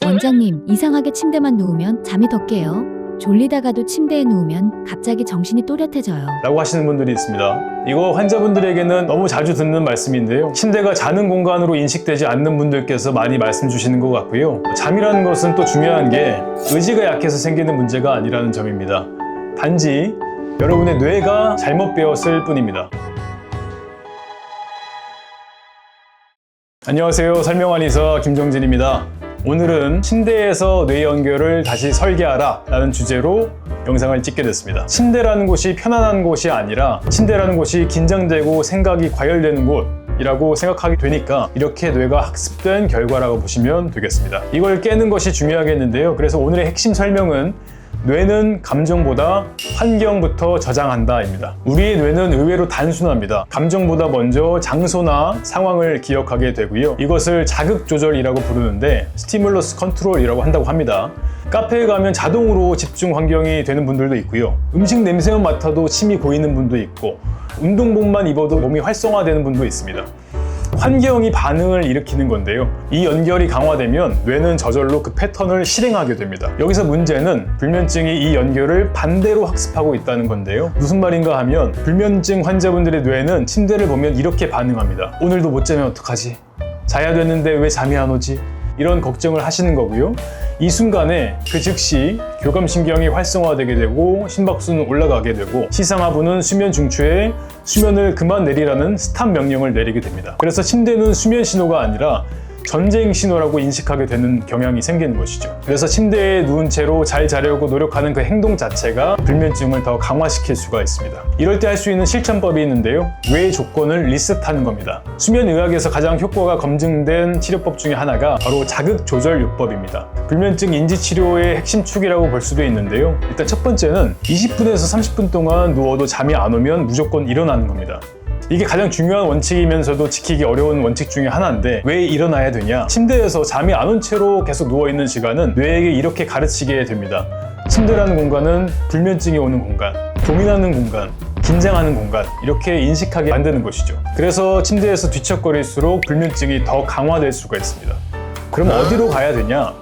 원장님, 이상하게 침대만 누우면 잠이 더 깨요. 졸리다가도 침대에 누우면 갑자기 정신이 또렷해져요. 라고 하시는 분들이 있습니다. 이거 환자분들에게는 너무 자주 듣는 말씀인데요. 침대가 자는 공간으로 인식되지 않는 분들께서 많이 말씀 주시는 것 같고요. 잠이라는 것은 또 중요한 게 의지가 약해서 생기는 문제가 아니라는 점입니다. 단지 여러분의 뇌가 잘못 배웠을 뿐입니다. 안녕하세요. 설명한 의사 김정진입니다. 오늘은 침대에서 뇌 연결을 다시 설계하라 라는 주제로 영상을 찍게 됐습니다. 침대라는 곳이 편안한 곳이 아니라 침대라는 곳이 긴장되고 생각이 과열되는 곳이라고 생각하게 되니까 이렇게 뇌가 학습된 결과라고 보시면 되겠습니다. 이걸 깨는 것이 중요하겠는데요. 그래서 오늘의 핵심 설명은 뇌는 감정보다 환경부터 저장한다 입니다. 우리의 뇌는 의외로 단순합니다. 감정보다 먼저 장소나 상황을 기억하게 되고요. 이것을 자극 조절이라고 부르는데 스티뮬러스 컨트롤이라고 한다고 합니다. 카페에 가면 자동으로 집중 환경이 되는 분들도 있고요. 음식 냄새만 맡아도 침이 고이는 분도 있고 운동복만 입어도 몸이 활성화되는 분도 있습니다. 환경이 반응을 일으키는 건데요. 이 연결이 강화되면 뇌는 저절로 그 패턴을 실행하게 됩니다. 여기서 문제는 불면증이 이 연결을 반대로 학습하고 있다는 건데요. 무슨 말인가 하면 불면증 환자분들의 뇌는 침대를 보면 이렇게 반응합니다. 오늘도 못 자면 어떡하지? 자야 되는데 왜 잠이 안 오지? 이런 걱정을 하시는 거고요. 이 순간에 그 즉시 교감신경이 활성화되게 되고 심박수는 올라가게 되고 시상하부는 수면 중추에 수면을 그만 내리라는 스탑 명령을 내리게 됩니다. 그래서 침대는 수면 신호가 아니라 전쟁 신호라고 인식하게 되는 경향이 생기는 것이죠. 그래서 침대에 누운 채로 잘 자려고 노력하는 그 행동 자체가 불면증을 더 강화시킬 수가 있습니다. 이럴 때 할 수 있는 실천법이 있는데요. 뇌의 조건을 리셋하는 겁니다. 수면의학에서 가장 효과가 검증된 치료법 중에 하나가 바로 자극조절요법입니다. 불면증 인지치료의 핵심 축이라고 볼 수도 있는데요. 일단 첫 번째는 20분에서 30분 동안 누워도 잠이 안 오면 무조건 일어나는 겁니다. 이게 가장 중요한 원칙이면서도 지키기 어려운 원칙 중에 하나인데 왜 일어나야 되냐? 침대에서 잠이 안 온 채로 계속 누워있는 시간은 뇌에게 이렇게 가르치게 됩니다. 침대라는 공간은 불면증이 오는 공간, 고민하는 공간, 긴장하는 공간 이렇게 인식하게 만드는 것이죠. 그래서 침대에서 뒤척거릴수록 불면증이 더 강화될 수가 있습니다. 그럼 어디로 가야 되냐?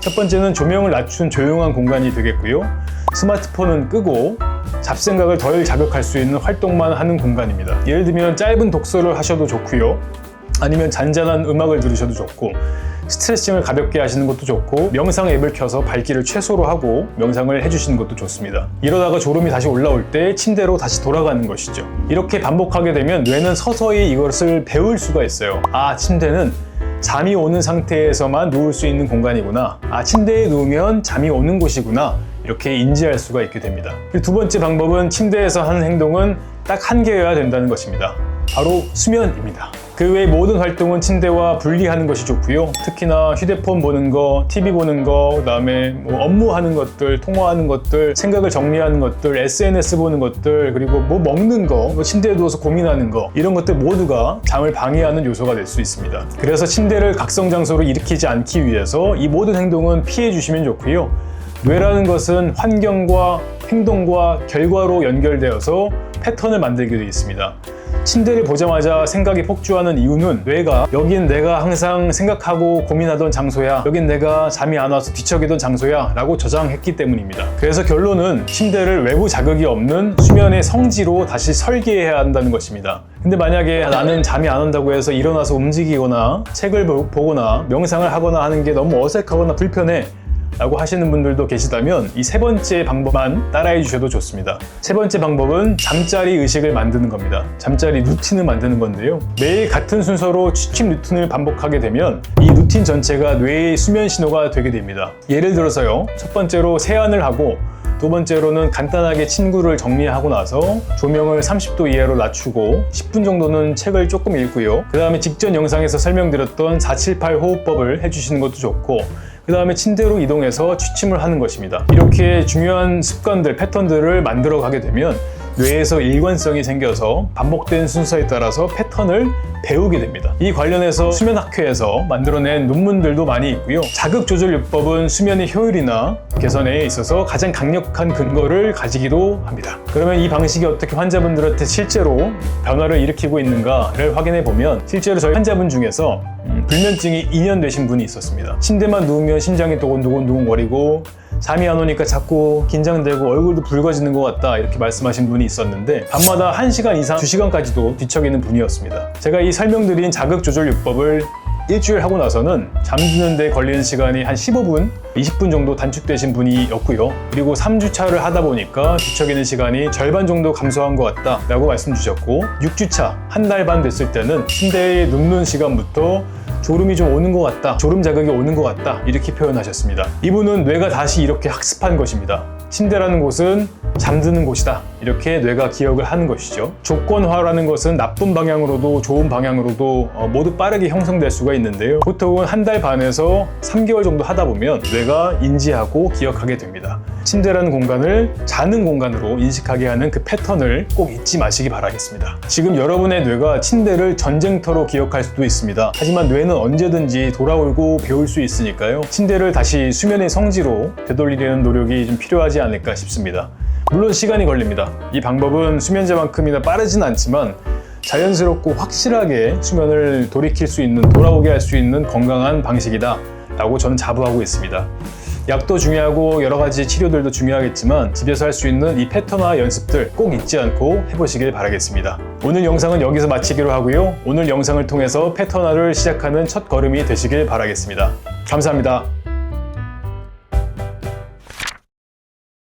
첫 번째는 조명을 낮춘 조용한 공간이 되겠고요. 스마트폰은 끄고 잡생각을 덜 자극할 수 있는 활동만 하는 공간입니다. 예를 들면 짧은 독서를 하셔도 좋고요. 아니면 잔잔한 음악을 들으셔도 좋고 스트레칭을 가볍게 하시는 것도 좋고 명상 앱을 켜서 밝기를 최소로 하고 명상을 해주시는 것도 좋습니다. 이러다가 졸음이 다시 올라올 때 침대로 다시 돌아가는 것이죠. 이렇게 반복하게 되면 뇌는 서서히 이것을 배울 수가 있어요. 아, 침대는 잠이 오는 상태에서만 누울 수 있는 공간이구나. 아, 침대에 누우면 잠이 오는 곳이구나. 이렇게 인지할 수가 있게 됩니다. 두 번째 방법은 침대에서 하는 행동은 딱 한 개여야 된다는 것입니다. 바로 수면입니다. 그 외 모든 활동은 침대와 분리하는 것이 좋고요. 특히나 휴대폰 보는 거, TV 보는 거, 그다음에 업무하는 것들, 통화하는 것들, 생각을 정리하는 것들, SNS 보는 것들, 그리고 먹는 거, 침대에 누워서 고민하는 거 이런 것들 모두가 잠을 방해하는 요소가 될 수 있습니다. 그래서 침대를 각성 장소로 일으키지 않기 위해서 이 모든 행동은 피해 주시면 좋고요. 뇌라는 것은 환경과 행동과 결과로 연결되어서 패턴을 만들게 되어 있습니다. 침대를 보자마자 생각이 폭주하는 이유는 뇌가 여긴 내가 항상 생각하고 고민하던 장소야, 여긴 내가 잠이 안 와서 뒤척이던 장소야 라고 저장했기 때문입니다. 그래서 결론은 침대를 외부 자극이 없는 수면의 성지로 다시 설계해야 한다는 것입니다. 근데 만약에 나는 잠이 안 온다고 해서 일어나서 움직이거나 책을 보거나 명상을 하거나 하는 게 너무 어색하거나 불편해 라고 하시는 분들도 계시다면 이 세 번째 방법만 따라해 주셔도 좋습니다. 세 번째 방법은 잠자리 의식을 만드는 겁니다. 잠자리 루틴을 만드는 건데요. 매일 같은 순서로 취침 루틴을 반복하게 되면 이 루틴 전체가 뇌의 수면 신호가 되게 됩니다. 예를 들어서요. 첫 번째로 세안을 하고 두 번째로는 간단하게 침구를 정리하고 나서 조명을 30도 이하로 낮추고 10분 정도는 책을 조금 읽고요. 그 다음에 직전 영상에서 설명드렸던 478 호흡법을 해주시는 것도 좋고 그 다음에 침대로 이동해서 취침을 하는 것입니다. 이렇게 중요한 습관들, 패턴들을 만들어 가게 되면 뇌에서 일관성이 생겨서 반복된 순서에 따라서 패턴을 배우게 됩니다. 이 관련해서 수면학회에서 만들어낸 논문들도 많이 있고요. 자극조절요법은 수면의 효율이나 개선에 있어서 가장 강력한 근거를 가지기도 합니다. 그러면 이 방식이 어떻게 환자분들한테 실제로 변화를 일으키고 있는가를 확인해 보면 실제로 저희 환자분 중에서 불면증이 2년 되신 분이 있었습니다. 침대만 누우면 심장이 도곤도곤거리고 잠이 안 오니까 자꾸 긴장되고 얼굴도 붉어지는 것 같다 이렇게 말씀하신 분이 있었는데 밤마다 1시간 이상 2시간까지도 뒤척이는 분이었습니다. 제가 이 설명드린 자극조절요법을 일주일 하고 나서는 잠드는 데 걸리는 시간이 한 15분, 20분 정도 단축되신 분이었고요. 그리고 3주차를 하다 보니까 뒤척이는 시간이 절반 정도 감소한 것 같다 라고 말씀 주셨고 6주차, 한 달 반 됐을 때는 침대에 눕는 시간부터 졸음이 좀 오는 것 같다, 졸음 자극이 오는 것 같다 이렇게 표현하셨습니다. 이분은 뇌가 다시 이렇게 학습한 것입니다. 침대라는 곳은 잠드는 곳이다 이렇게 뇌가 기억을 하는 것이죠. 조건화라는 것은 나쁜 방향으로도 좋은 방향으로도 모두 빠르게 형성될 수가 있는데요. 보통은 한 달 반에서 3개월 정도 하다 보면 뇌가 인지하고 기억하게 됩니다. 침대라는 공간을 자는 공간으로 인식하게 하는 그 패턴을 꼭 잊지 마시기 바라겠습니다. 지금 여러분의 뇌가 침대를 전쟁터로 기억할 수도 있습니다. 하지만 뇌는 언제든지 돌아오고 배울 수 있으니까요. 침대를 다시 수면의 성지로 되돌리려는 노력이 좀 필요하지 않을까 싶습니다. 물론 시간이 걸립니다. 이 방법은 수면제만큼이나 빠르진 않지만 자연스럽고 확실하게 수면을 돌이킬 수 있는, 돌아오게 할 수 있는 건강한 방식이다 라고 저는 자부하고 있습니다. 약도 중요하고 여러 가지 치료들도 중요하겠지만 집에서 할 수 있는 이 패턴화 연습들 꼭 잊지 않고 해보시길 바라겠습니다. 오늘 영상은 여기서 마치기로 하고요. 오늘 영상을 통해서 패턴화를 시작하는 첫 걸음이 되시길 바라겠습니다. 감사합니다.